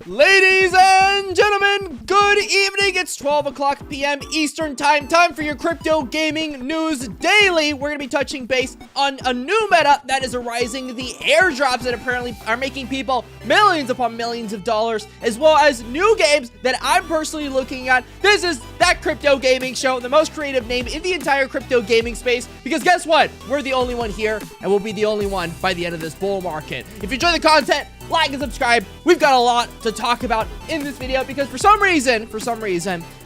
Ladies and gentlemen, good evening. It's 12 o'clock p.m. Eastern time. Time for your crypto gaming news daily. We're going to be touching base on a new meta that is arising, the airdrops that apparently are making people millions upon millions of dollars, as well as new games that I'm personally looking at. This is That Crypto Gaming Show, the most creative name in the entire crypto gaming space, because guess what? We're the only one here, and we'll be the only one by the end of this bull market. If you enjoy the content, like and subscribe. We've got a lot to talk about in this video because for some reason,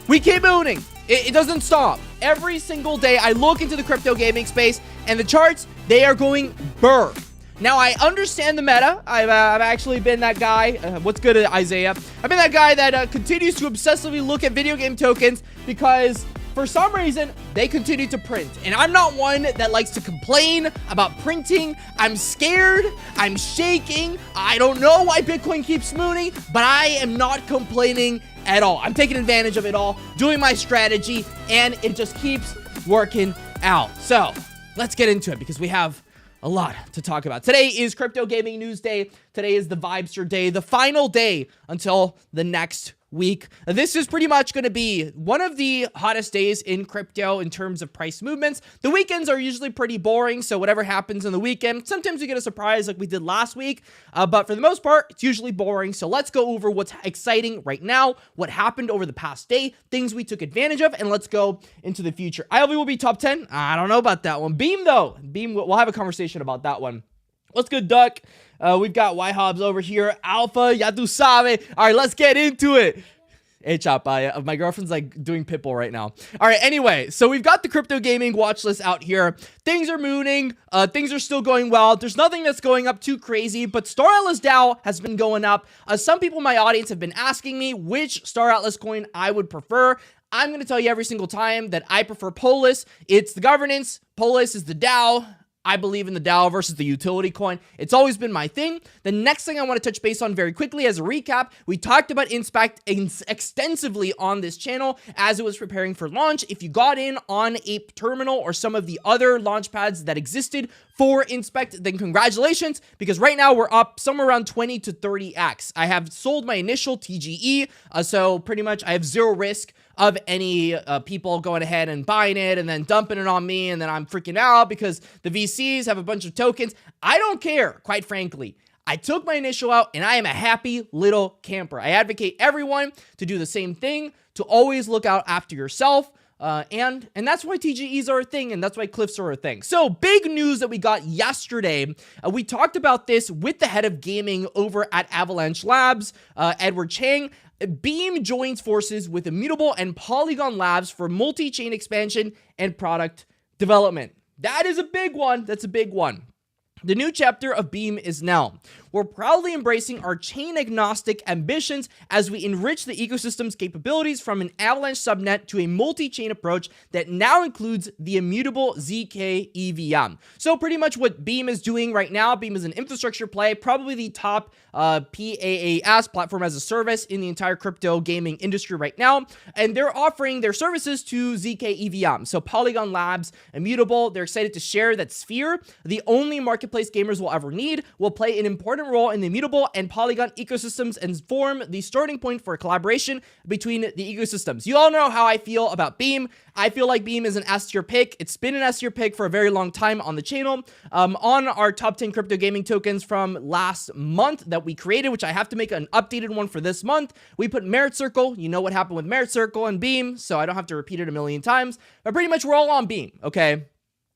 we keep mooning. It doesn't stop. Every single day I look into the crypto gaming space and the charts, they are going burr. Now, I understand the meta. I've actually been that guy. What's good, Isaiah? I've been that guy that continues to obsessively look at video game tokens because for some reason, they continue to print. And I'm not one that likes to complain about printing. I'm scared. I'm shaking. I don't know why Bitcoin keeps mooning, but I am not complaining at all. I'm taking advantage of it all, doing my strategy, and it just keeps working out. So let's get into it because we have a lot to talk about. Today is Crypto Gaming News Day. Today is the Vibester Day, the final day until the next week. This is pretty much going to be one of the hottest days in crypto in terms of price movements. The weekends are usually pretty boring, so whatever happens on the weekend, sometimes we get a surprise like we did last week, but for the most part, it's usually boring. So let's go over what's exciting right now, what happened over the past day, things we took advantage of, and let's go into the future. ILV will be top 10. I don't know about that one. Beam, though. Beam, we'll have a conversation about that one. What's good, Duck? We've got Y-Hobbs over here. Alpha, ya tu sabe. All right, let's get into it. Hey, Chop, my girlfriend's like doing Pitbull right now. All right, anyway, so we've got the crypto gaming watch list out here. Things are mooning. Things are still going well. There's nothing that's going up too crazy, but Star Atlas DAO has been going up. Some people in my audience have been asking me which Star Atlas coin I would prefer. I'm going to tell you every single time that I prefer Polis. It's the governance. Polis is the DAO. I believe in the DAO versus the utility coin. It's always been my thing. The next thing I want to touch base on very quickly as a recap, we talked about Inspect extensively on this channel as it was preparing for launch. If you got in on a terminal or some of the other launch pads that existed for Inspect, then congratulations, because right now we're up somewhere around 20 to 30x. I have sold my initial TGE, so pretty much I have zero risk of any people going ahead and buying it and then dumping it on me, and then I'm freaking out because the VCs have a bunch of tokens. I don't care, quite frankly. I took my initial out, and I am a happy little camper. I advocate everyone to do the same thing, to always look out after yourself, and that's why TGEs are a thing, and that's why cliffs are a thing. So, big news that we got yesterday. We talked about this with the head of gaming over at Avalanche Labs, Edward Chang. Beam joins forces with Immutable and Polygon Labs for multi-chain expansion and product development. That is a big one. That's a big one. The new chapter of Beam is now. We're proudly embracing our chain-agnostic ambitions as we enrich the ecosystem's capabilities from an Avalanche subnet to a multi-chain approach that now includes the immutable ZK EVM. So pretty much what Beam is doing right now, Beam is an infrastructure play, probably the top PaaS, platform as a service, in the entire crypto gaming industry right now, and they're offering their services to ZK EVM. So Polygon Labs, Immutable, they're excited to share that Sphere, the only marketplace gamers will ever need, will play an important role in the Immutable and Polygon ecosystems and form the starting point for collaboration between the ecosystems. You all know how I feel about Beam. I feel like Beam is an S-tier pick. It's been an S-tier pick for a very long time on the channel. On our top 10 crypto gaming tokens from last month that we created, which I have to make an updated one for this month, we put Merit Circle. You know what happened with Merit Circle and Beam, so I don't have to repeat it a million times. But pretty much we're all on Beam, okay?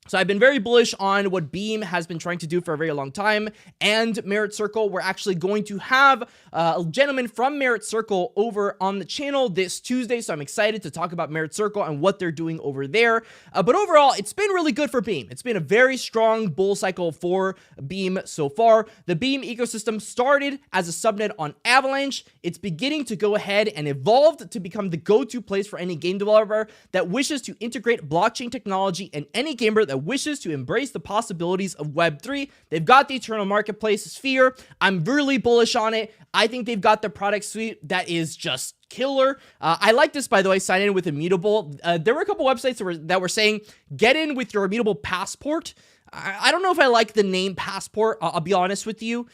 So I've been very bullish on what Beam has been trying to do for a very long time, and Merit Circle. We're actually going to have a gentleman from Merit Circle over on the channel this Tuesday, so I'm excited to talk about Merit Circle and what they're doing over there. But overall, it's been really good for Beam. It's been a very strong bull cycle for Beam so far. The Beam ecosystem started as a subnet on Avalanche. It's beginning to go ahead and evolve to become the go-to place for any game developer that wishes to integrate blockchain technology and any gamer that wishes to embrace the possibilities of Web3. They've got the Eternal Marketplace Sphere. I'm really bullish on it. I think they've got the product suite that is just killer. I like this, by the way, sign in with Immutable. There were a couple websites that were saying, get in with your Immutable passport. I don't know if I like the name Passport. I'll be honest with you.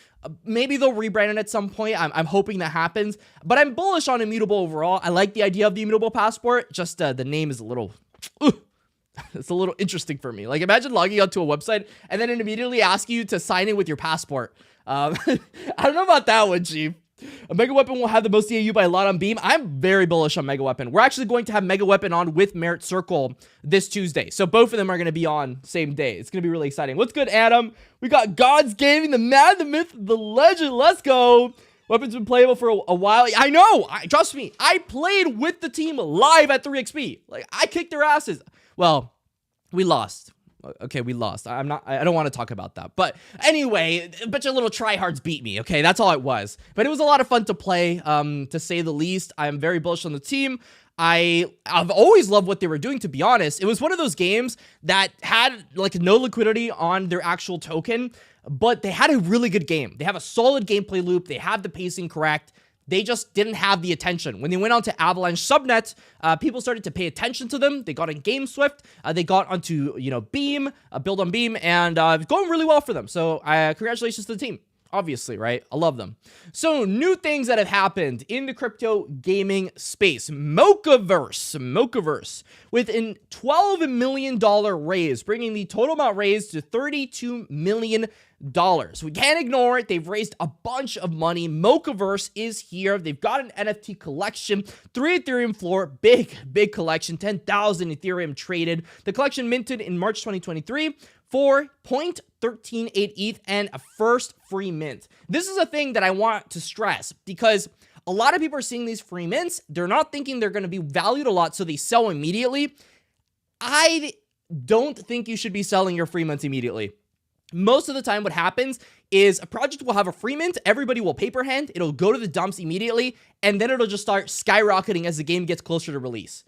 Maybe they'll rebrand it at some point. I'm hoping that happens. But I'm bullish on Immutable overall. I like the idea of the Immutable Passport. Just the name is a little... It's a little interesting for me. Like, imagine logging onto a website and then it immediately asks you to sign in with your passport. I don't know about that one, Chief. A Mega Weapon will have the most DAU by a lot on Beam. I'm very bullish on Mega Weapon. We're actually going to have Mega Weapon on with Merit Circle this Tuesday. So both of them are going to be on same day. It's going to be really exciting. What's good, Adam? We got God's Gaming, the man, the myth, the legend. Let's go. Weapon's been playable for a while. I know. Trust me. I played with the team live at 3XP. Like, I kicked their asses. Well, we lost. Okay, we lost. I don't want to talk about that. But anyway, a bunch of little tryhards beat me. Okay, that's all it was. But it was a lot of fun to play, to say the least. I'm very bullish on the team. I've always loved what they were doing, to be honest. It was one of those games that had like no liquidity on their actual token, but they had a really good game. They have a solid gameplay loop. They have the pacing correct. They just didn't have the attention. When they went on to Avalanche Subnet, people started to pay attention to them. They got on GameSwift. They got onto, Beam, Build on Beam, and it's going really well for them. So congratulations to the team. Obviously, right? I love them. So, new things that have happened in the crypto gaming space. Mochaverse, with a $12 million raise, bringing the total amount raised to $32 million. We can't ignore it. They've raised a bunch of money. Mochaverse is here. They've got an NFT collection, 3 Ethereum floor, big collection, 10,000 Ethereum traded. The collection minted in March 2023 for 0.138 ETH and a first free mint. This is a thing that I want to stress because a lot of people are seeing these free mints. They're not thinking they're going to be valued a lot, so they sell immediately. I don't think you should be selling your free mints immediately. Most of the time what happens is a project will have a free mint, everybody will paper hand, it'll go to the dumps immediately, and then it'll just start skyrocketing as the game gets closer to release.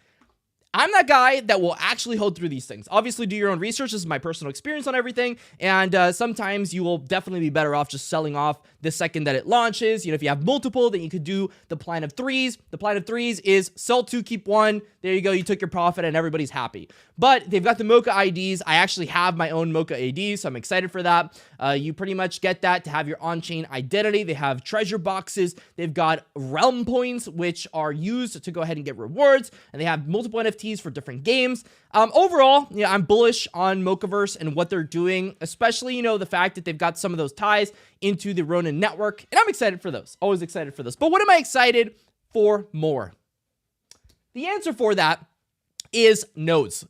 I'm that guy that will actually hold through these things. Obviously, do your own research. This is my personal experience on everything. And sometimes you will definitely be better off just selling off the second that it launches. If you have multiple, then you could do the plan of threes. The plan of threes is sell 2, keep 1. There you go. You took your profit and everybody's happy. But they've got the Mocha IDs. I actually have my own Mocha AD, so I'm excited for that. You pretty much get that to have your on-chain identity. They have treasure boxes. They've got realm points, which are used to go ahead and get rewards. And they have multiple NFTs for different games. Overall, I'm bullish on Mochaverse and what they're doing, especially, the fact that they've got some of those ties into the Ronin network. And I'm excited for those. Always excited for this. But what am I excited for more? The answer for that is nodes.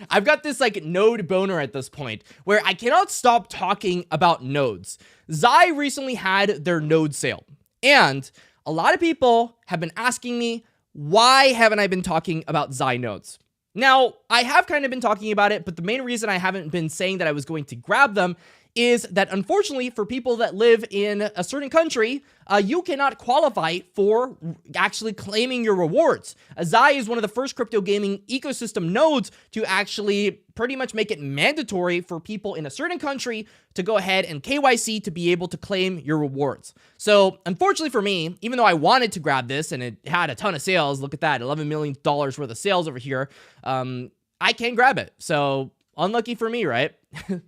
I've got this node boner at this point where I cannot stop talking about nodes. Zai recently had their node sale, and a lot of people have been asking me, why haven't I been talking about Zai nodes? Now, I have kind of been talking about it, but the main reason I haven't been saying that I was going to grab them is that, unfortunately, for people that live in a certain country, you cannot qualify for actually claiming your rewards. Zai is one of the first crypto gaming ecosystem nodes to actually pretty much make it mandatory for people in a certain country to go ahead and KYC to be able to claim your rewards. So, unfortunately for me, even though I wanted to grab this and it had a ton of sales, look at that, $11 million worth of sales over here, I can't grab it. So, unlucky for me, right?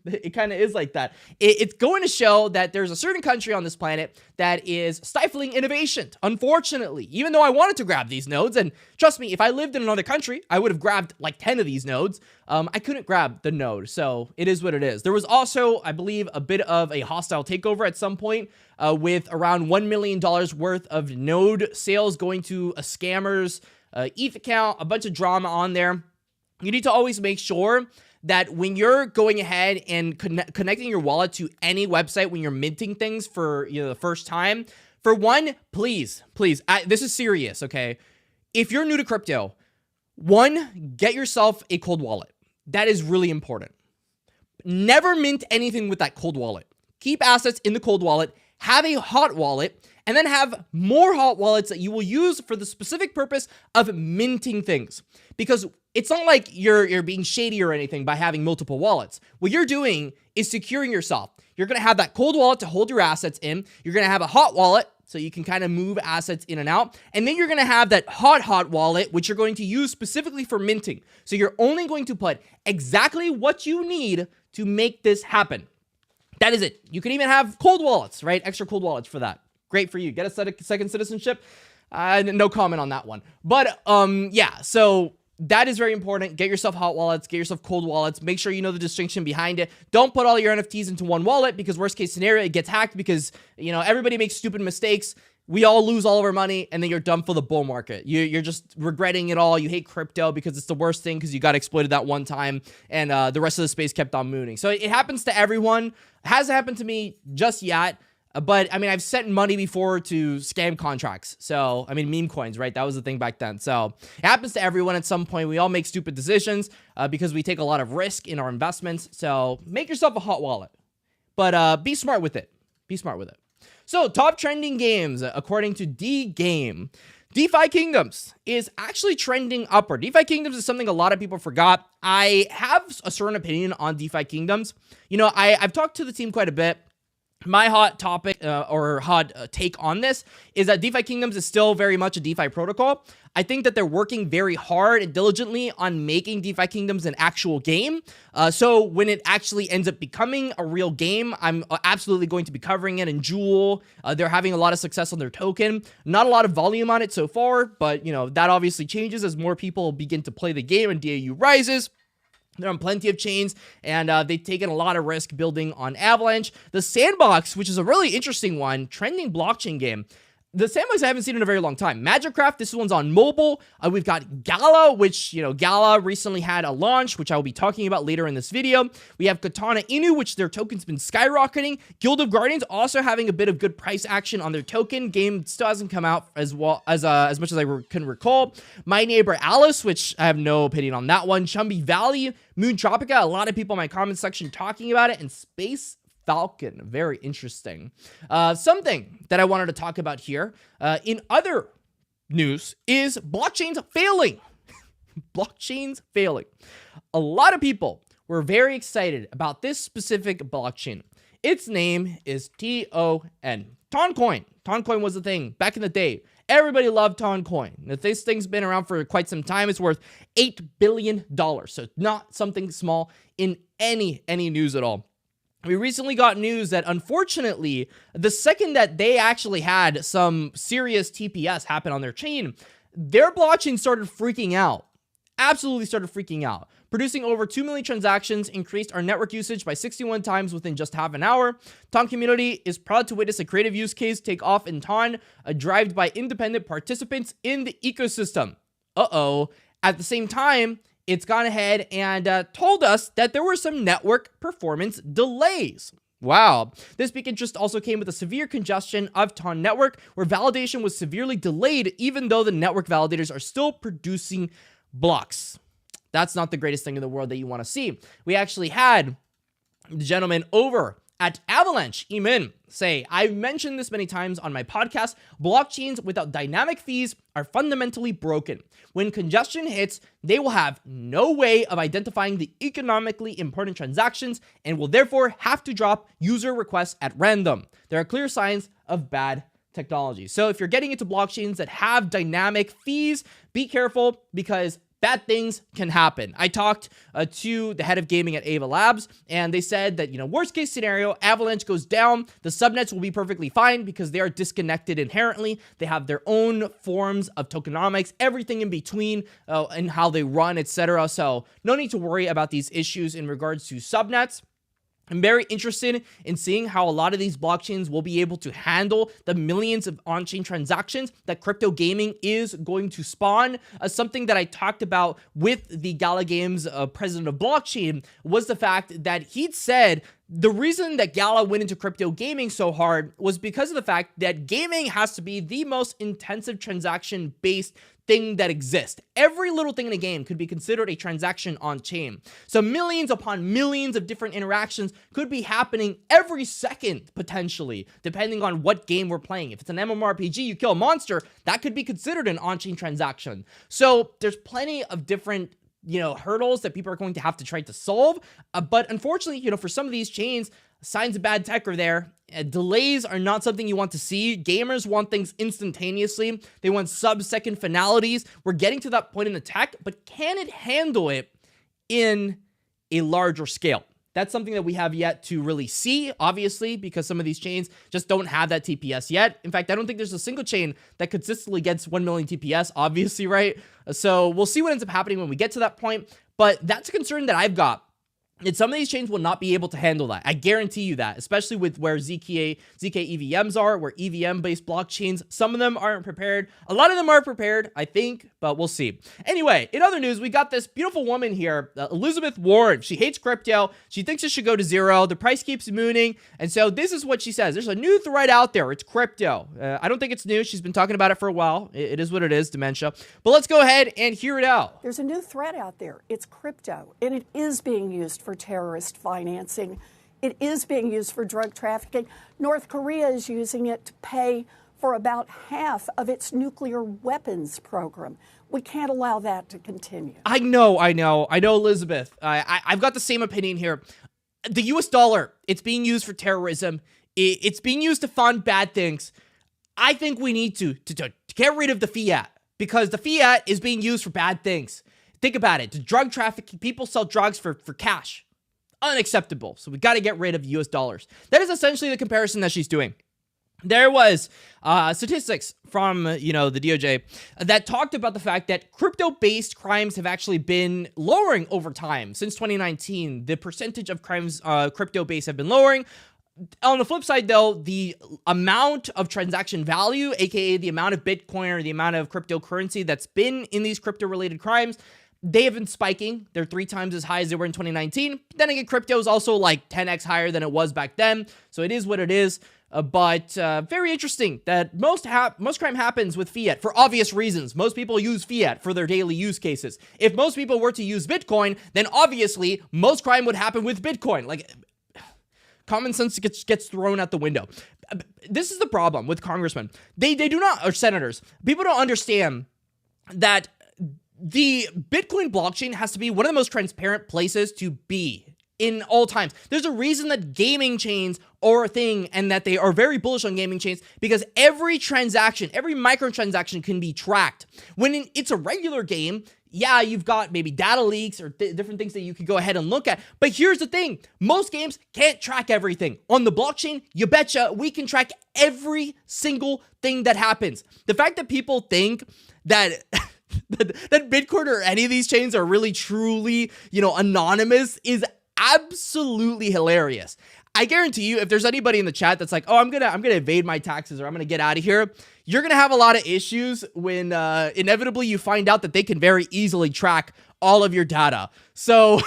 It kind of is like that. It's going to show that there's a certain country on this planet that is stifling innovation, unfortunately, even though I wanted to grab these nodes. And trust me, if I lived in another country, I would have grabbed 10 of these nodes. I couldn't grab the node, so it is what it is. There was also, I believe, a bit of a hostile takeover at some point with around $1 million worth of node sales going to a scammer's ETH account, a bunch of drama on there. You need to always make sure that when you're going ahead and connecting your wallet to any website when you're minting things for the first time, for one, please, this is serious, okay? If you're new to crypto, one, get yourself a cold wallet. That is really important. Never mint anything with that cold wallet. Keep assets in the cold wallet, have a hot wallet, and then have more hot wallets that you will use for the specific purpose of minting things. Because it's not like you're being shady or anything by having multiple wallets. What you're doing is securing yourself. You're going to have that cold wallet to hold your assets in. You're going to have a hot wallet so you can kind of move assets in and out. And then you're going to have that hot wallet, which you're going to use specifically for minting. So you're only going to put exactly what you need to make this happen. That is it. You can even have cold wallets, right? Extra cold wallets for that. Great for you. Get a second citizenship. No comment on that one. But yeah, so that is very important. Get yourself hot wallets, get yourself cold wallets. Make sure you know the distinction behind it. Don't put all your NFTs into one wallet, because worst case scenario, it gets hacked because, you know, everybody makes stupid mistakes. We all lose all of our money, and then you're done for the bull market. You're just regretting it all. You hate crypto because it's the worst thing, because you got exploited that one time, and the rest of the space kept on mooning. So it happens to everyone. It hasn't happened to me just yet. But I mean, I've sent money before to scam contracts. So, I mean, meme coins, right? That was the thing back then. So it happens to everyone at some point. We all make stupid decisions because we take a lot of risk in our investments. So make yourself a hot wallet, but be smart with it. Be smart with it. So top trending games, according to D-Game, DeFi Kingdoms is actually trending upward. DeFi Kingdoms is something a lot of people forgot. I have a certain opinion on DeFi Kingdoms. You know, I've talked to the team quite a bit. My hot topic or hot take on this is that DeFi Kingdoms is still very much a DeFi protocol. I think that they're working very hard and diligently on making DeFi Kingdoms an actual game. So when it actually ends up becoming a real game, I'm absolutely going to be covering it in Jewel. They're having a lot of success on their token. Not a lot of volume on it so far, but you know, that obviously changes as more people begin to play the game and DAU rises. They're on plenty of chains, and they've taken a lot of risk building on Avalanche. The Sandbox, which is a really interesting one, trending blockchain game. The Sandbox I haven't seen in a very long time. Magicraft, this one's on mobile. We've got Gala, which, you know, Gala recently had a launch, which I will be talking about later in this video. We have Katana Inu, which their token's been skyrocketing. Guild of Guardians also having a bit of good price action on their token. Game still hasn't come out as well as much as I can recall. My Neighbor Alice, which I have no opinion on that one. Chumby Valley, Moon Tropica, a lot of people in my comment section talking about it, and Space Falcon, very interesting. Something that I wanted to talk about here in other news is blockchains failing. Blockchains failing. A lot of people were very excited about this specific blockchain. Its name is TON. Toncoin. Toncoin was the thing back in the day. Everybody loved Toncoin. If this thing's been around for quite some time, it's worth $8 billion. So not something small in any news at all. We recently got news that, unfortunately, the second that they actually had some serious TPS happen on their chain, their blockchain started freaking out. Absolutely started freaking out. Producing over 2 million transactions, increased our network usage by 61 times within just half an hour. Ton community is proud to witness a creative use case take off in Ton, driven by independent participants in the ecosystem. At the same time, it's gone ahead and told us that there were some network performance delays. Wow. This peak interest also came with a severe congestion of Ton network, where validation was severely delayed, even though the network validators are still producing blocks. That's not the greatest thing in the world that you want to see. We actually had the gentleman over at Avalanche, Emin, say, I've mentioned this many times on my podcast, blockchains without dynamic fees are fundamentally broken. When congestion hits, they will have no way of identifying the economically important transactions and will therefore have to drop user requests at random. There are clear signs of bad technology. So if you're getting into blockchains that have dynamic fees, be careful, because bad things can happen. I talked to the head of gaming at Ava Labs, and they said that, you know, worst case scenario, Avalanche goes down, the subnets will be perfectly fine because they are disconnected inherently. They have their own forms of tokenomics, everything in between, and how they run, etc. So no need to worry about these issues in regards to subnets. I'm very interested in seeing how a lot of these blockchains will be able to handle the millions of on-chain transactions that crypto gaming is going to spawn. Something that I talked about with the Gala Games president of blockchain was the fact that he'd said the reason that Gala went into crypto gaming so hard was because of the fact that gaming has to be the most intensive transaction-based thing that exists. Every little thing in a game could be considered a transaction on chain. So millions upon millions of different interactions could be happening every second, potentially, depending on what game we're playing. If it's an MMORPG, you kill a monster, that could be considered an on-chain transaction. So there's plenty of different hurdles that people are going to have to try to solve. But unfortunately, for some of these chains, signs of bad tech are there. Delays are not something you want to see. Gamers want things instantaneously. They want sub-second finalities. We're getting to that point in the tech, but can it handle it in a larger scale? That's something that we have yet to really see, obviously, because some of these chains just don't have that TPS yet. In fact, I don't think there's a single chain that consistently gets 1 million TPS, obviously, right? So we'll see what ends up happening when we get to that point, but that's a concern that I've got. And some of these chains will not be able to handle that. I guarantee you that, especially with where ZK EVMs are, where EVM-based blockchains, some of them aren't prepared. A lot of them are prepared, I think, but we'll see. Anyway, in other news, we got this beautiful woman here, Elizabeth Warren. She hates crypto. She thinks it should go to zero. The price keeps mooning. And so this is what she says. There's a new thread out there. It's crypto. I don't think it's new. She's been talking about it for a while. It is what it is, dementia. But let's go ahead and hear it out. There's a new thread out there. It's crypto, and it is being used for terrorist financing. It is being used for drug trafficking. North Korea is using it to pay for about half of its nuclear weapons program. We can't allow that to continue. I know, Elizabeth. I've got the same opinion here. The US dollar, it's being used for terrorism. It's being used to fund bad things. I think we need to get rid of the fiat, because the fiat is being used for bad things. Think about it. The drug trafficking, people sell drugs for cash. Unacceptable. So we got to get rid of US dollars. That is essentially the comparison that she's doing. There was statistics from, the DOJ that talked about the fact that crypto-based crimes have actually been lowering over time. Since 2019, the percentage of crimes crypto-based have been lowering. On the flip side, though, the amount of transaction value, aka the amount of Bitcoin or the amount of cryptocurrency that's been in these crypto-related crimes, they have been spiking. They're 3 times as high as they were in 2019. Then again, crypto is also like 10x higher than it was back then. So it is what it is. But very interesting that most crime happens with fiat for obvious reasons. Most people use fiat for their daily use cases. If most people were to use Bitcoin, then obviously most crime would happen with Bitcoin. Like, common sense gets thrown out the window. This is the problem with congressmen. They do not, or senators. People don't understand that the Bitcoin blockchain has to be one of the most transparent places to be in all times. There's a reason that gaming chains are a thing and that they are very bullish on gaming chains, because every transaction, every microtransaction can be tracked. When it's a regular game, yeah, you've got maybe data leaks or different things that you could go ahead and look at. But here's the thing. Most games can't track everything. On the blockchain, you betcha we can track every single thing that happens. The fact that people think that that Bitcoin or any of these chains are really truly, anonymous is absolutely hilarious. I guarantee you, if there's anybody in the chat that's like, oh, I'm gonna evade my taxes, or I'm gonna get out of here, you're gonna have a lot of issues when inevitably you find out that they can very easily track all of your data. So,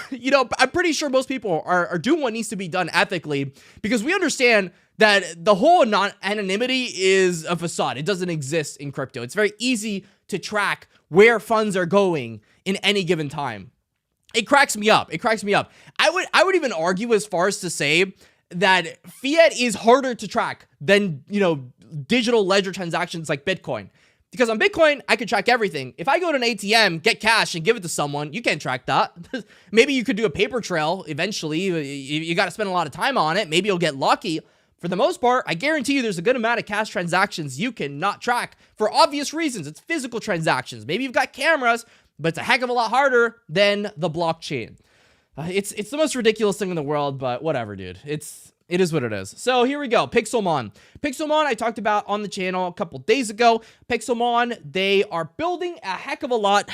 I'm pretty sure most people are doing what needs to be done ethically, because we understand that the whole anonymity is a facade. It doesn't exist in crypto. It's very easy to track where funds are going in any given time. It cracks me up. I would even argue as far as to say that fiat is harder to track than, digital ledger transactions like Bitcoin. Because on Bitcoin, I could track everything. If I go to an ATM, get cash, and give it to someone, you can't track that. Maybe you could do a paper trail eventually. You got to spend a lot of time on it. Maybe you'll get lucky. For the most part, I guarantee you there's a good amount of cash transactions you cannot track for obvious reasons. It's physical transactions. Maybe you've got cameras, but it's a heck of a lot harder than the blockchain. It's the most ridiculous thing in the world, but whatever, dude. It is what it is. So here we go. Pixelmon. Pixelmon, I talked about on the channel a couple days ago. Pixelmon, they are building a heck of a lot.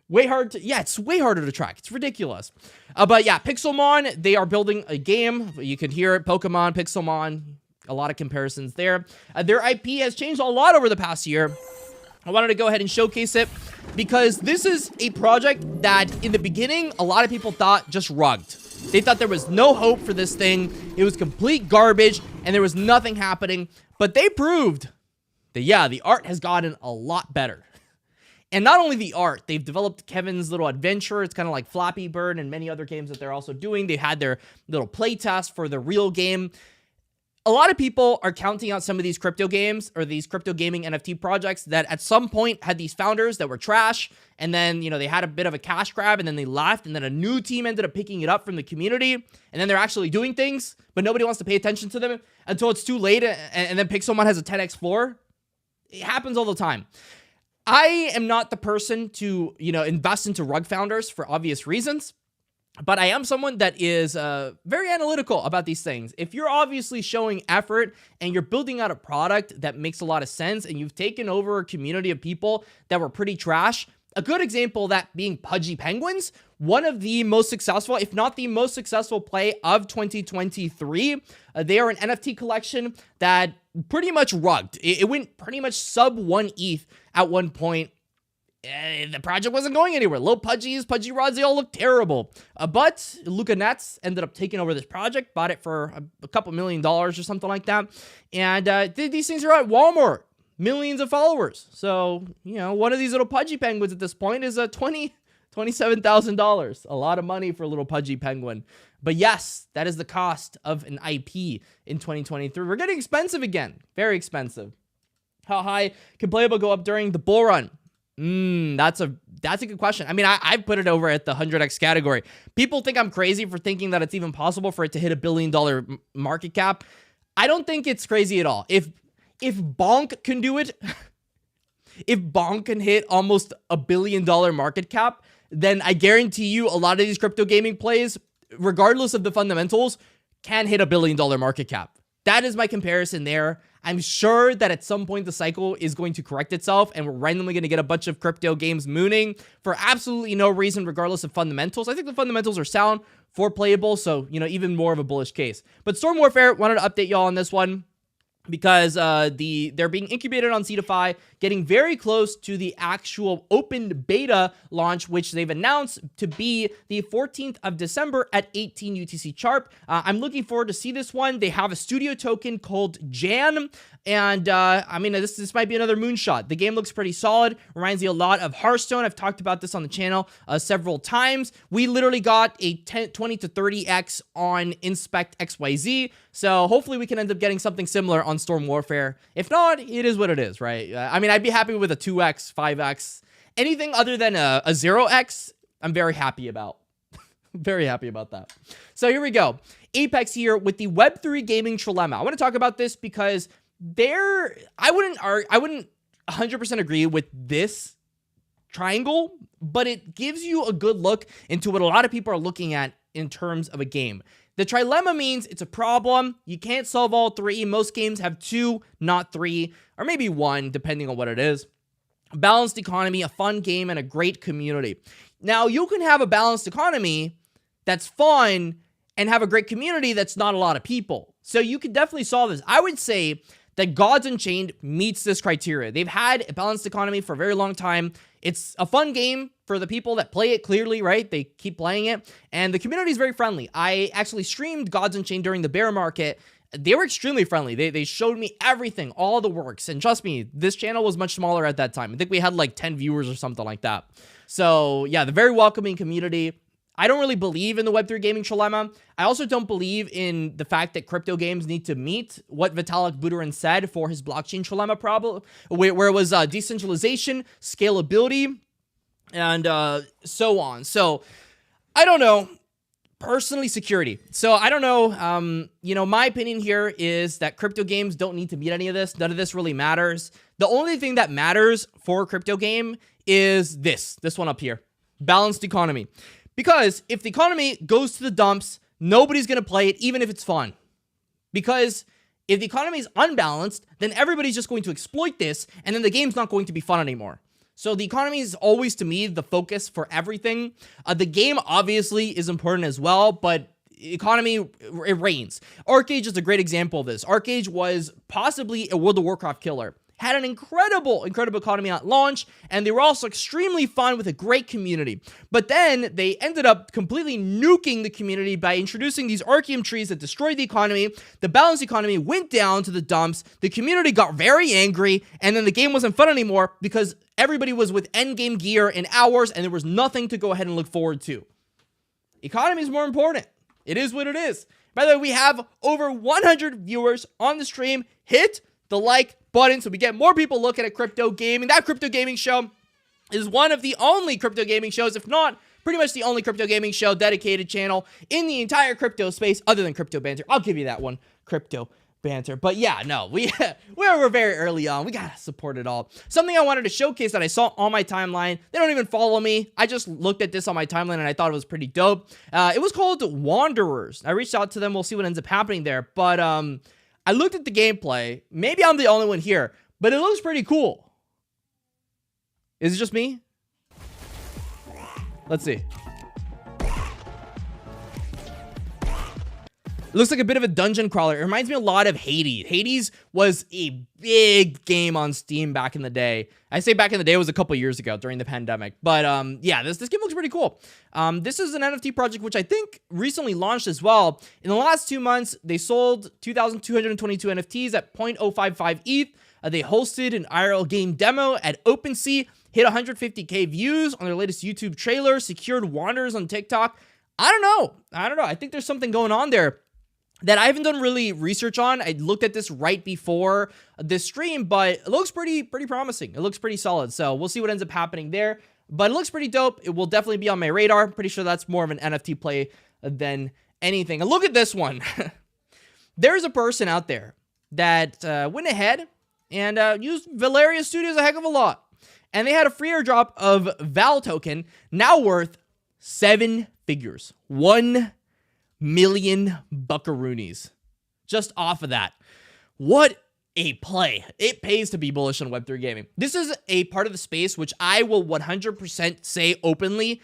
It's way harder to track. It's ridiculous. But yeah, Pixelmon, they are building a game. You can hear it, Pokemon, Pixelmon, a lot of comparisons there. Their IP has changed a lot over the past year. I wanted to go ahead and showcase it because this is a project that in the beginning, a lot of people thought just rugged. They thought there was no hope for this thing. It was complete garbage and there was nothing happening. But they proved that, yeah, the art has gotten a lot better. And not only the art, they've developed Kevin's little adventure. It's kind of like Flappy Bird and many other games that they're also doing. They had their little play test for the real game. a lot of people are counting out some of these crypto games or these crypto gaming NFT projects that at some point had these founders that were trash. And then, they had a bit of a cash grab and then they left. And then a new team ended up picking it up from the community. And then they're actually doing things, but nobody wants to pay attention to them until it's too late. And then Pixelmon has a 10x floor. It happens all the time. I am not the person to, invest into rug founders for obvious reasons. But I am someone that is very analytical about these things. If you're obviously showing effort and you're building out a product that makes a lot of sense and you've taken over a community of people that were pretty trash, a good example of that being Pudgy Penguins, one of the most successful, if not the most successful play of 2023. They are an NFT collection that pretty much rugged. It went pretty much sub 1 ETH at one point. The project wasn't going anywhere. Low Pudgies, Pudgy Rods, they all look terrible. But Luca Nets ended up taking over this project, bought it for a couple $1 million or something like that. And these things are at Walmart. Millions of followers. So, one of these little Pudgy Penguins at this point is $27,000. A lot of money for a little Pudgy Penguin. But yes, that is the cost of an IP in 2023. We're getting expensive again. Very expensive. How high can Playable go up during the bull run? That's a good question. I mean, I put it over at the 100X category. People think I'm crazy for thinking that it's even possible for it to hit $1 billion market cap. I don't think it's crazy at all. If Bonk can do it, if Bonk can hit almost $1 billion market cap, then I guarantee you a lot of these crypto gaming plays, regardless of the fundamentals, can hit $1 billion market cap. That is my comparison there. I'm sure that at some point the cycle is going to correct itself and we're randomly going to get a bunch of crypto games mooning for absolutely no reason, regardless of fundamentals. I think the fundamentals are sound for Playable, so, even more of a bullish case. But Storm Warfare, wanted to update y'all on this one because they're being incubated on Cetify, getting very close to the actual open beta launch, which they've announced to be the 14th of December at 18 UTC Sharp. I'm looking forward to see this one. They have a studio token called Jan, and this might be another moonshot. The game looks pretty solid. Reminds me a lot of Hearthstone. I've talked about this on the channel several times. We literally got a 20 to 30x on Inspect XYZ, so hopefully we can end up getting something similar on Storm Warfare. If not, it is what it is, right? I'd be happy with a 2x, 5x. Anything other than a 0x, I'm very happy about. Very happy about that. So here we go. Apex here with the Web3 gaming Trilemma. I want to talk about this because I wouldn't 100% agree with this triangle, but it gives you a good look into what a lot of people are looking at in terms of a game. The trilemma means it's a problem. You can't solve all three. Most games have 2, not 3, or maybe 1, depending on what it is. A balanced economy, a fun game, and a great community. Now, you can have a balanced economy that's fun and have a great community that's not a lot of people. So you could definitely solve this. I would say that Gods Unchained meets this criteria. They've had a balanced economy for a very long time. It's a fun game for the people that play it, clearly, right? They keep playing it, and the community is very friendly. I actually streamed Gods Unchained during the bear market. They were extremely friendly. They showed me everything, all the works, and trust me, this channel was much smaller at that time. I think we had like 10 viewers or something like that. So yeah, the very welcoming community. I don't really believe in the Web3 gaming trilemma. I also don't believe in the fact that crypto games need to meet what Vitalik Buterin said for his blockchain trilemma problem, where it was decentralization, scalability, and so on. So I don't know. Personally, security. So I don't know. My opinion here is that crypto games don't need to meet any of this. None of this really matters. The only thing that matters for a crypto game is this one up here. Balanced economy. Because if the economy goes to the dumps, nobody's going to play it, even if it's fun. Because if the economy is unbalanced, then everybody's just going to exploit this, and then the game's not going to be fun anymore. So the economy is always, to me, the focus for everything. The game, obviously, is important as well, but economy, it reigns. Arcade is a great example of this. Arcade was possibly a World of Warcraft killer. Had an incredible economy at launch, and they were also extremely fun with a great community. But then they ended up completely nuking the community by introducing these Arceum trees that destroyed the economy. The balanced economy went down to the dumps. The community got very angry, and then the game wasn't fun anymore because everybody was with endgame gear in hours, and there was nothing to go ahead and look forward to. Economy is more important. It is what it is. By the way, we have over 100 viewers on the stream. Hit the like button so we get more people looking at crypto gaming. That crypto gaming show is one of the only crypto gaming shows, if not pretty much the only crypto gaming show dedicated channel in the entire crypto space other than Crypto Banter. I'll give you that one, Crypto Banter. But yeah, no, we're very early on. We gotta support it all. Something I wanted to showcase that I saw on my timeline. They don't even follow me. I just looked at this on my timeline and I thought it was pretty dope. It was called Wanderers. I reached out to them. We'll see what ends up happening there. But I looked at the gameplay. Maybe I'm the only one here, but it looks pretty cool. Is it just me? Let's see. It looks like a bit of a dungeon crawler. It reminds me a lot of Hades. Hades was a big game on Steam back in the day. I say back in the day, it was a couple years ago during the pandemic. But yeah, this game looks pretty cool. This is an NFT project which I think recently launched as well. In the last 2 months, they sold 2,222 NFTs at 0.055 ETH. They hosted an IRL game demo at OpenSea, hit 150K views on their latest YouTube trailer, secured Wanderers on TikTok. I don't know. I think there's something going on there that I haven't done really research on. I looked at this right before this stream, but it looks pretty promising. It looks pretty solid. So we'll see what ends up happening there. But it looks pretty dope. It will definitely be on my radar. Pretty sure that's more of an NFT play than anything. And look at this one. There's a person out there that went ahead and used Valeria Studios a heck of a lot. And they had a free airdrop of Val token, now worth 7 figures. 1 million buckaroonies. Just off of that. What a play. It pays to be bullish on Web3 gaming. This is a part of the space which I will 100% say openly,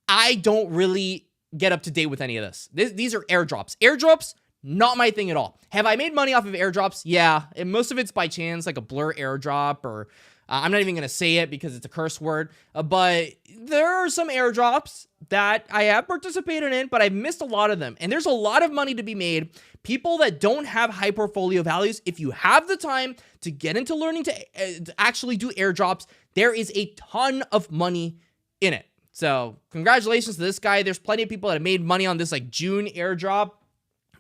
I don't really get up to date with any of this. These are airdrops. Airdrops, not my thing at all. Have I made money off of airdrops? Yeah. And most of it's by chance, like a Blur airdrop, or I'm not even going to say it because it's a curse word. But there are some airdrops that I have participated in, but I've missed a lot of them. And there's a lot of money to be made. People that don't have high portfolio values, if you have the time to get into learning to actually do airdrops, there is a ton of money in it. So congratulations to this guy. There's plenty of people that have made money on this like June airdrop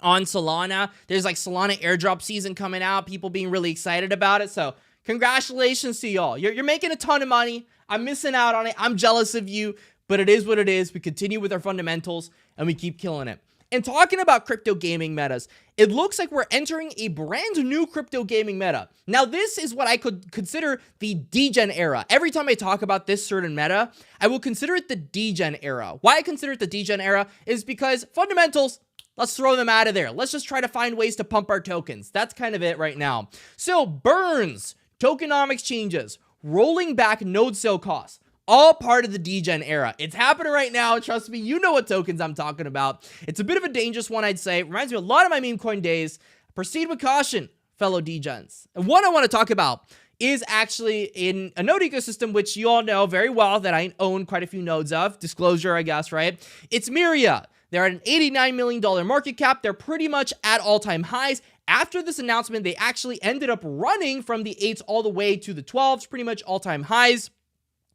on Solana. There's like Solana airdrop season coming out, people being really excited about it. So congratulations to y'all. You're making a ton of money. I'm missing out on it. I'm jealous of you, but it is what it is. We continue with our fundamentals and we keep killing it. And talking about crypto gaming metas, it looks like we're entering a brand new crypto gaming meta. Now, this is what I could consider the degen era. Every time I talk about this certain meta, I will consider it the degen era. Why I consider it the degen era is because fundamentals, let's throw them out of there. Let's just try to find ways to pump our tokens. That's kind of it right now. So burns, tokenomics changes, rolling back node sale costs, all part of the degen era. It's happening right now. Trust me, you know what tokens I'm talking about. It's a bit of a dangerous one, I'd say. It reminds me a lot of my meme coin days. Proceed with caution, fellow degens. And what I want to talk about is actually in a node ecosystem, which you all know very well that I own quite a few nodes of. Disclosure, I guess, right? It's Mirai. They're at an $89 million market cap. They're pretty much at all-time highs. After this announcement, they actually ended up running from the 8s all the way to the 12s, pretty much all-time highs.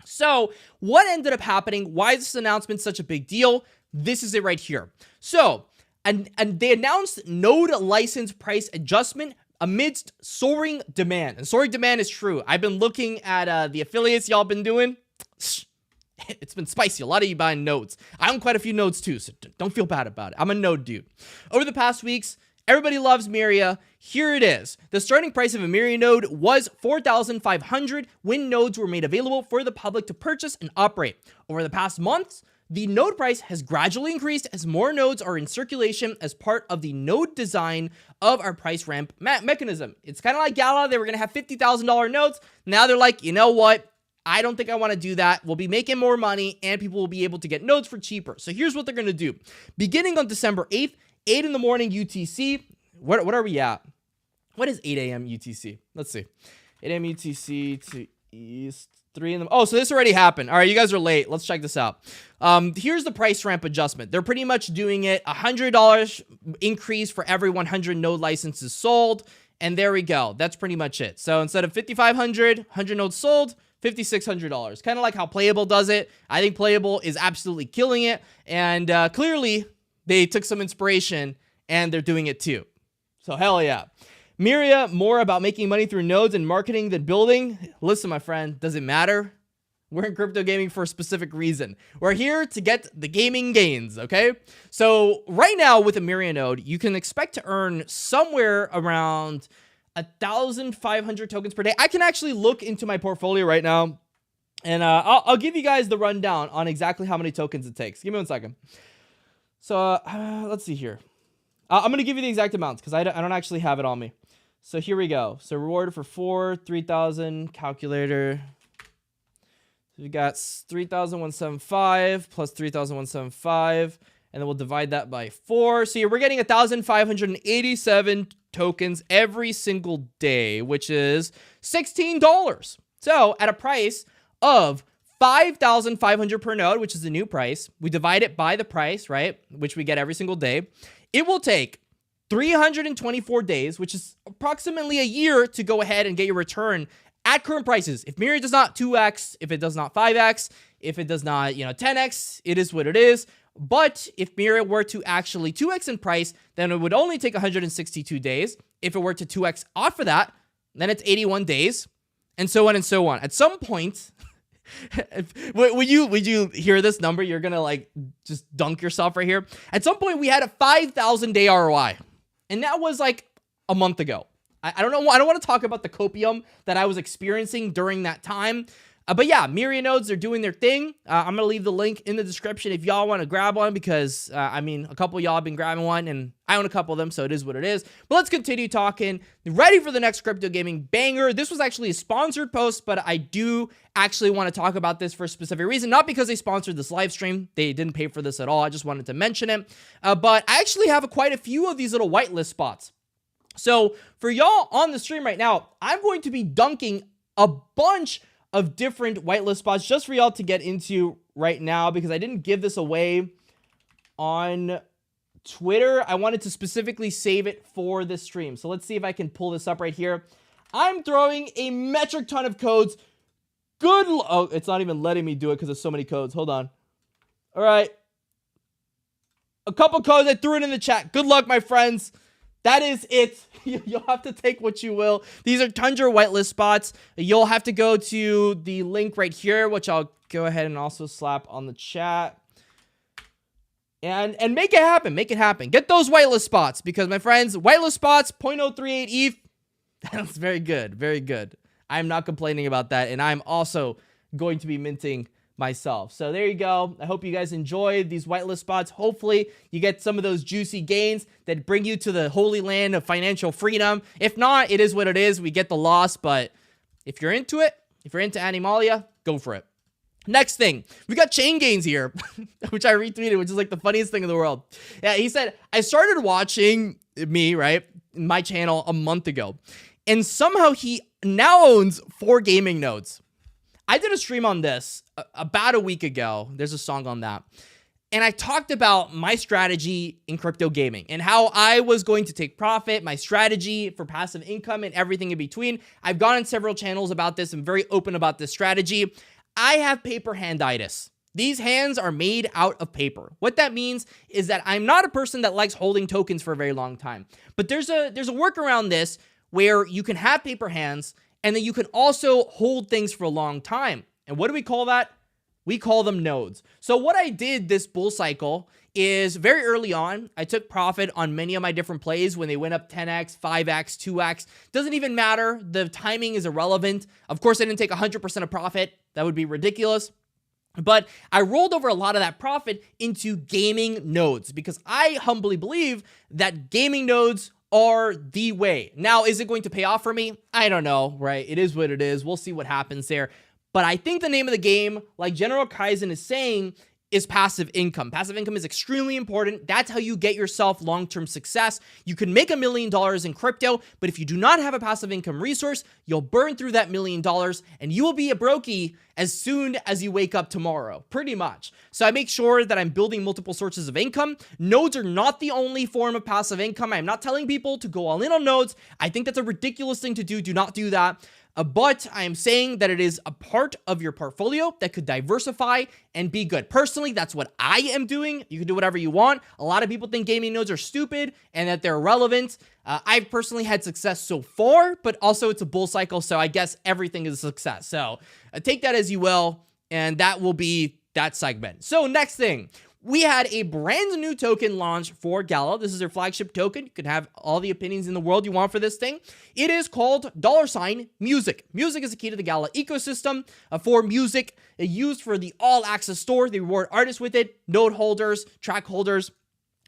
So what ended up happening? Why is this announcement such a big deal? This is it right here. So, and they announced node license price adjustment amidst soaring demand. And soaring demand is true. I've been looking at the affiliates y'all been doing. It's been spicy. A lot of you buying nodes. I own quite a few nodes too, so don't feel bad about it. I'm a node dude. Over the past weeks, everybody loves Mirai. Here it is. The starting price of a Mirai node was $4,500 when nodes were made available for the public to purchase and operate. Over the past months, the node price has gradually increased as more nodes are in circulation as part of the node design of our price ramp mechanism. It's kind of like Gala. They were going to have $50,000 nodes. Now they're like, you know what? I don't think I want to do that. We'll be making more money and people will be able to get nodes for cheaper. So here's what they're going to do. Beginning on December 8th, 8 in the morning UTC. What are we at? What is 8 a.m. UTC? Let's see. 8 a.m. UTC to East 3 in the... Oh, so this already happened. All right, you guys are late. Let's check this out. Here's the price ramp adjustment. They're pretty much doing it $100 increase for every 100 node licenses sold. And there we go. That's pretty much it. So instead of 5,500, 100 nodes sold, $5,600. Kind of like how Playable does it. I think Playable is absolutely killing it. And clearly, they took some inspiration and they're doing it too. So hell yeah. Mirai, more about making money through nodes and marketing than building. Listen, my friend, does it matter? We're in crypto gaming for a specific reason. We're here to get the gaming gains, okay? So right now with a Mirai node, you can expect to earn somewhere around 1,500 tokens per day. I can actually look into my portfolio right now, and I'll give you guys the rundown on exactly how many tokens it takes. Give me 1 second. So let's see here. I'm going to give you the exact amounts because I don't actually have it on me. So here we go. So reward for 4, 3,000, calculator. So we got 3,175 plus 3,175, and then we'll divide that by 4. So we're getting 1,587 tokens every single day, which is $16. So at a price of 5,500 per node, which is the new price, we divide it by the price, right, which we get every single day. It will take 324 days, which is approximately a year, to go ahead and get your return at current prices. If Mirai does not 2x, if it does not 5x, if it does not, 10x, it is what it is. But if Mirai were to actually 2x in price, then it would only take 162 days. If it were to 2x off of that, then it's 81 days, and so on and so on. At some point, would you hear this number? You're gonna like just dunk yourself right here. At some point, we had a 5,000 day ROI, and that was like a month ago. I don't know. I don't want to talk about the copium that I was experiencing during that time. But yeah, Mirai nodes, they're doing their thing. I'm going to leave the link in the description if y'all want to grab one, because, I mean, a couple of y'all have been grabbing one, and I own a couple of them, so it is what it is. But let's continue talking. Ready for the next crypto gaming banger. This was actually a sponsored post, but I do actually want to talk about this for a specific reason. Not because they sponsored this live stream. They didn't pay for this at all. I just wanted to mention it. But I actually have quite a few of these little whitelist spots. So for y'all on the stream right now, I'm going to be dunking a bunch of different whitelist spots just for y'all to get into right now, because I didn't give this away on Twitter. I wanted to specifically save it for this stream. So let's see if I can pull this up right here. I'm throwing a metric ton of codes. Oh, it's not even letting me do it because there's so many codes. Hold on. All right. A couple codes. I threw it in the chat. Good luck, my friends. That is it. You'll have to take what you will. These are Tundra whitelist spots. You'll have to go to the link right here, which I'll go ahead and also slap on the chat. And make it happen. Make it happen. Get those whitelist spots, because, my friends, whitelist spots, 0.038 ETH. That's very good. Very good. I'm not complaining about that. And I'm also going to be minting myself. So there you go. I hope you guys enjoyed these whitelist spots. Hopefully you get some of those juicy gains that bring you to the holy land of financial freedom. If not, it is what it is. We get the loss, but if you're into it, if you're into Animalia, go for it. Next thing, we got Chain Gains here, which I retweeted, which is like the funniest thing in the world. Yeah, he said, I started watching my channel a month ago, and somehow he now owns 4 gaming nodes. I did a stream on this about a week ago. There's a song on that. And I talked about my strategy in crypto gaming and how I was going to take profit, my strategy for passive income, and everything in between. I've gone on several channels about this. I'm very open about this strategy. I have paper handitis. These hands are made out of paper. What that means is that I'm not a person that likes holding tokens for a very long time. But there's a work around this where you can have paper hands, and then you can also hold things for a long time. And what do we call that? We call them nodes. So what I did this bull cycle is very early on, I took profit on many of my different plays when they went up 10x, 5x, 2x. Doesn't even matter. The timing is irrelevant. Of course, I didn't take 100% of profit. That would be ridiculous. But I rolled over a lot of that profit into gaming nodes, because I humbly believe that gaming nodes are the way. Now, is it going to pay off for me? I don't know, right? It is what it is. We'll see what happens there. But I think the name of the game, like General Kaizen is saying, is passive income. Passive income is extremely important. That's how you get yourself long-term success. You can make $1 million in crypto, but if you do not have a passive income resource, you'll burn through that $1 million, and you will be a brokey as soon as you wake up tomorrow, pretty much. So I make sure that I'm building multiple sources of income. Nodes are not the only form of passive income. I'm not telling people to go all in on nodes. I think that's a ridiculous thing to do. Do not do that. but I am saying that it is a part of your portfolio that could diversify and be good. Personally, that's what I am doing. You can do whatever you want. A lot of people think gaming nodes are stupid and that they're irrelevant. I've personally had success so far, but also it's a bull cycle, so I guess everything is a success. So take that as you will, and that will be that segment. So next thing, we had a brand new token launch for Gala. This is their flagship token. You can have all the opinions in the world you want for this thing. It is called $Music. Music is the key to the Gala ecosystem for music used for the all-access store. They reward artists with it, node holders, track holders.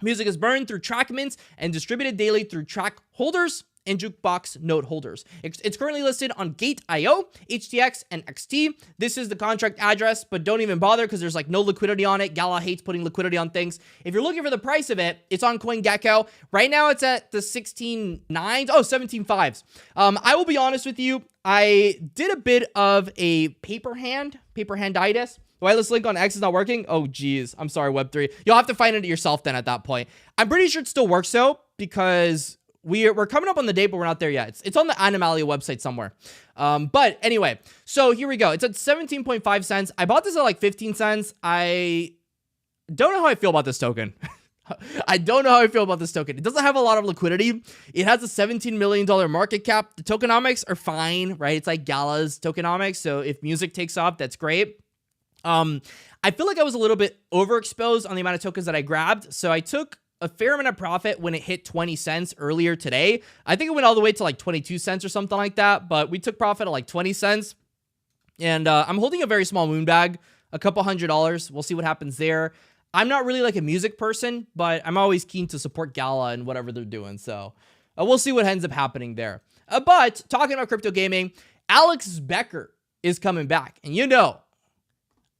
Music is burned through track mints and distributed daily through track holders and jukebox node holders. It's currently listed on Gate.io, HTX, and XT. This is the contract address, but don't even bother because there's like no liquidity on it. Gala hates putting liquidity on things. If you're looking for the price of it, it's on CoinGecko. Right now it's at the 16.9s. Oh, 17.5s. I will be honest with you. I did a bit of a paper handitis. The wireless link on X is not working. Oh, geez. I'm sorry, Web3. You'll have to find it yourself then at that point. I'm pretty sure it still works though, because we're coming up on the date, but we're not there yet. It's on the Animalia website somewhere. But anyway, so here we go. It's at 17.5 cents. I bought this at like 15 cents. I don't know how I feel about this token. I don't know how I feel about this token. It doesn't have a lot of liquidity. It has a $17 million market cap. The tokenomics are fine, right? It's like Gala's tokenomics. So if music takes off, that's great. I feel like I was a little bit overexposed on the amount of tokens that I grabbed. So I took a fair amount of profit when it hit 20 cents earlier today. I think it went all the way to like 22 cents or something like that, but we took profit at like 20 cents. And I'm holding a very small moon bag, a couple $100. We'll see what happens there. I'm not really like a music person, but I'm always keen to support Gala and whatever they're doing. So we'll see what ends up happening there. But talking about crypto gaming, Alex Becker is coming back. And you know,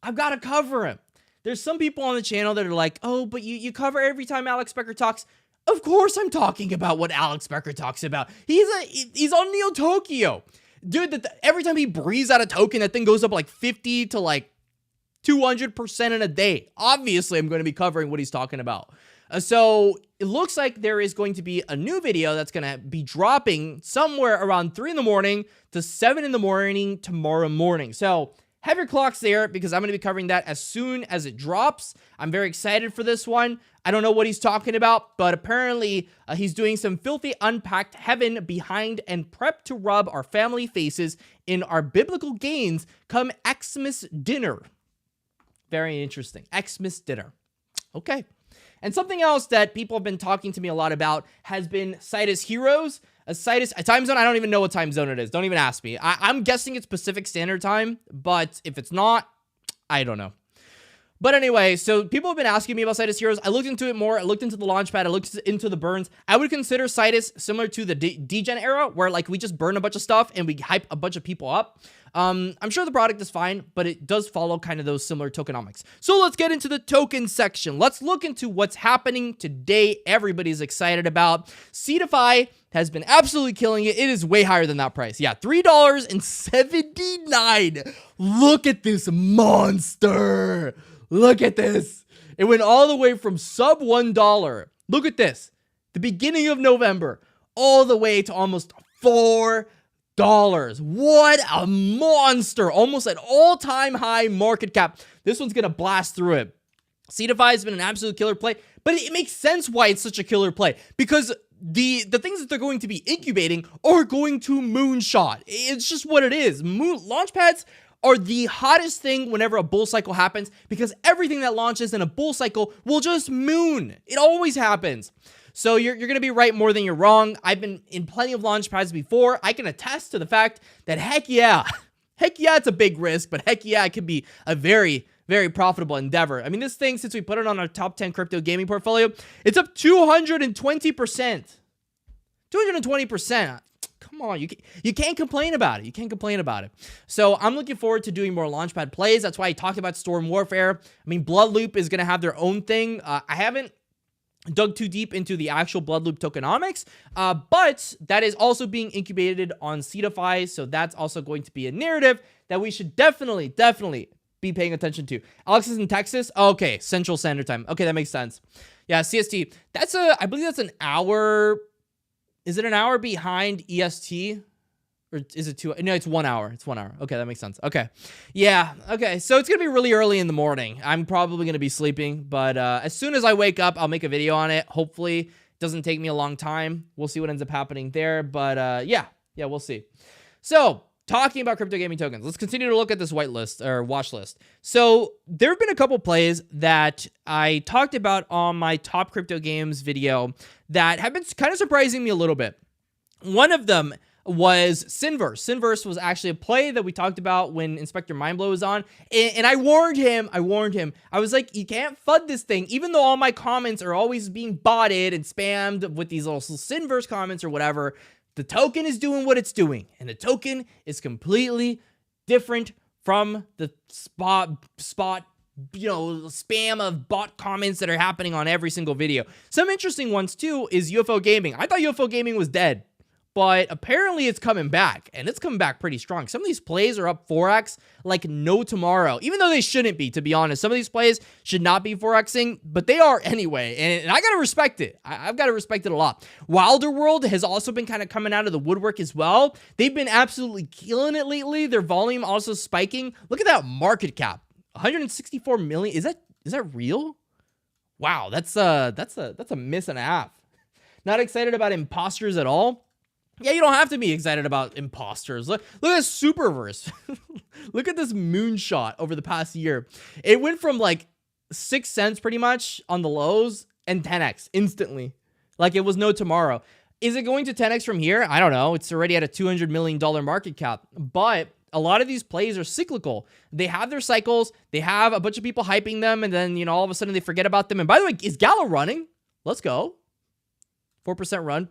I've got to cover him. There's some people on the channel that are like, oh, but you cover every time Alex Becker talks. Of course I'm talking about what Alex Becker talks about. He's on Neo Tokyo. Dude, every time he breathes out a token, that thing goes up like 50 to like 200% in a day. Obviously, I'm going to be covering what he's talking about. So it looks like there is going to be a new video that's going to be dropping somewhere around 3 in the morning to 7 in the morning tomorrow morning. So have your clocks there because I'm going to be covering that as soon as it drops. I'm very excited for this one. I don't know what he's talking about, but apparently he's doing some filthy unpacked heaven behind and prep to rub our family faces in our biblical gains come Xmas dinner. Very interesting. Xmas dinner. Okay. And something else that people have been talking to me a lot about has been Citus Heroes. A time zone, I don't even know what time zone it is. Don't even ask me. I'm guessing it's Pacific Standard Time, but if it's not, I don't know. But anyway, so people have been asking me about Citus Heroes. I looked into it more. I looked into the launchpad. I looked into the burns. I would consider Citus similar to the degen era, where like we just burn a bunch of stuff and we hype a bunch of people up. I'm sure the product is fine, but it does follow kind of those similar tokenomics. So let's get into the token section. Let's look into what's happening today. Everybody's excited about. Seedify has been absolutely killing it. It is way higher than that price. Yeah, $3.79. Look at this monster. Look at this. It went all the way from sub $1. Look at this. The beginning of November, all the way to almost $4. What a monster. Almost an all-time high market cap. This one's going to blast through it. Seedify has been an absolute killer play, but it makes sense why it's such a killer play because the things that they're going to be incubating are going to moonshot. It's just what it is. Launchpads are the hottest thing whenever a bull cycle happens because everything that launches in a bull cycle will just moon. It always happens. So you're going to be right more than you're wrong. I've been in plenty of launch pads before. I can attest to the fact that heck yeah, it's a big risk, but heck yeah, it could be a very, very profitable endeavor. I mean, this thing, since we put it on our top 10 crypto gaming portfolio, it's up 220%. 220%. Come on, you can't complain about it. You can't complain about it. So I'm looking forward to doing more launchpad plays. That's why I talked about Storm Warfare. I mean, Bloodloop is going to have their own thing. I haven't dug too deep into the actual Bloodloop tokenomics, but that is also being incubated on Seedify, so that's also going to be a narrative that we should definitely be paying attention to. Alex is in Texas? Okay, Central Standard Time. Okay, that makes sense. Yeah, CST. I believe that's an hour. Is it an hour behind EST? Or is it 2? No, it's 1 hour. It's 1 hour. Okay, that makes sense. Okay. Yeah. Okay. So it's going to be really early in the morning. I'm probably going to be sleeping, but as soon as I wake up, I'll make a video on it. Hopefully it doesn't take me a long time. We'll see what ends up happening there. But yeah, we'll see. So talking about crypto gaming tokens, let's continue to look at this watch list. So there have been a couple plays that I talked about on my top crypto games video that have been kind of surprising me a little bit. One of them was Sinverse. Sinverse was actually a play that we talked about when Inspector Mindblow was on. And I warned him. I was like, you can't FUD this thing. Even though all my comments are always being botted and spammed with these little Sinverse comments or whatever, the token is doing what it's doing. And the token is completely different from the spot spam of bot comments that are happening on every single video. Some interesting ones too is UFO Gaming. I thought UFO Gaming was dead, but apparently it's coming back, and it's coming back pretty strong. Some of these plays are up 4x like no tomorrow, even though they shouldn't be, to be honest. Some of these plays should not be 4xing, but they are anyway, and I gotta respect it. I've got to respect it a lot. Wilder World has also been kind of coming out of the woodwork as well. They've been absolutely killing it lately. Their volume also spiking. Look at that market cap, 164 million. Is that real? Wow, that's a miss and a half. Not excited about imposters at all. Yeah, you don't have to be excited about imposters. Look at Superverse. Look at this moonshot over the past year. It went from like 6 cents pretty much on the lows and 10x instantly. Like it was no tomorrow. Is it going to 10x from here? I don't know. It's already at a $200 million market cap. But a lot of these plays are cyclical. They have their cycles. They have a bunch of people hyping them. And then, all of a sudden they forget about them. And by the way, is Gala running? Let's go. 4% run.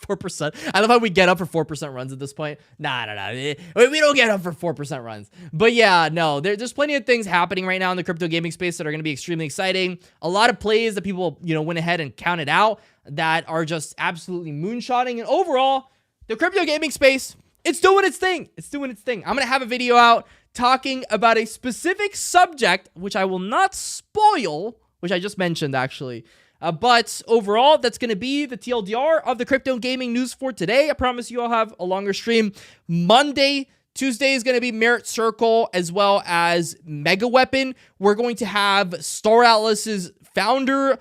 4%. I love how we get up for 4% runs at this point. Nah. We don't get up for 4% runs. But yeah, no, there's plenty of things happening right now in the crypto gaming space that are going to be extremely exciting. A lot of plays that people, went ahead and counted out that are just absolutely moonshotting. And overall, the crypto gaming space, it's doing its thing. It's doing its thing. I'm going to have a video out talking about a specific subject, which I will not spoil, which I just mentioned actually. But overall, that's going to be the TLDR of the crypto gaming news for today. I promise you I'll have a longer stream Monday. Tuesday is going to be Merit Circle as well as Mega Weapon. We're going to have Star Atlas's founder,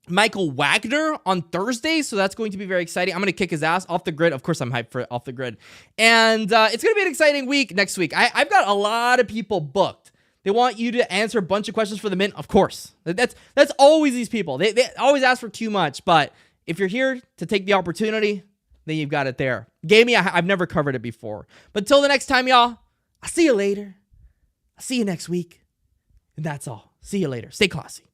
Michael Wagner, on Thursday. So that's going to be very exciting. I'm going to kick his ass off the grid. Of course, I'm hyped for it off the grid. And it's going to be an exciting week next week. I've got a lot of people booked. They want you to answer a bunch of questions for the mint, of course. That's always these people. They always ask for too much, but if you're here to take the opportunity, then you've got it there. Gaming, I've never covered it before. But until the next time, y'all, I'll see you later. I'll see you next week. And that's all. See you later. Stay classy.